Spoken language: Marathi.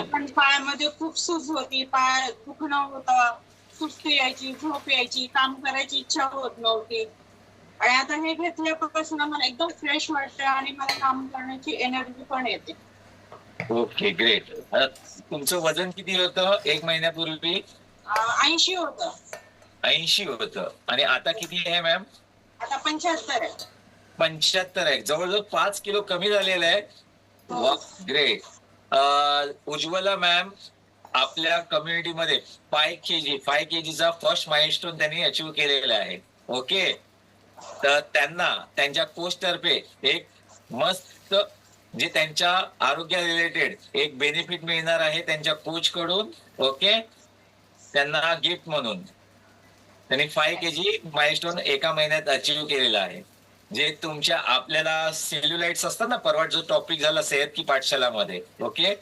पण पायामध्ये खूप सूज होती, पाय दुखणं होतं, सुस्ती यायची, झोप यायची, काम करायची इच्छा होत नव्हती. आणि आता हे घेतल्यापासून मला एकदम फ्रेश वाटतं आणि मला काम करण्याची एनर्जी पण येते. Okay great. तुमचं वजन किती होतं 1 महिन्यापूर्वी? 80 होतं. 80 होतं आणि आता किती आहे मॅम? आता 75 आहे. 75 आहे. जवळजवळ 5 किलो कमी झालेलं आहे. वा ग्रेट. उज्ज्वला मॅम आपल्या कम्युनिटीमध्ये 5 केजीचा फर्स्ट माइलस्टोन त्यांनी अचीव्ह केलेला आहे. ओके, तर त्यांना त्यांच्या कोच तर्फे एक मस्त जे त्यांच्या आरोग्या रिलेटेड एक बेनिफिट मिळणार आहे त्यांच्या कोच कडून. ओके, त्यांना गिफ्ट म्हणून त्यांनी 5 केजी माइलस्टोन एका महिन्यात अचीव्ह केलेला आहे. जे तुमच्या आपल्याला सेल्युलाइट्स असतात ना, परवा जो टॉपिक झाला सेहत की पाठशालामध्ये. ओके,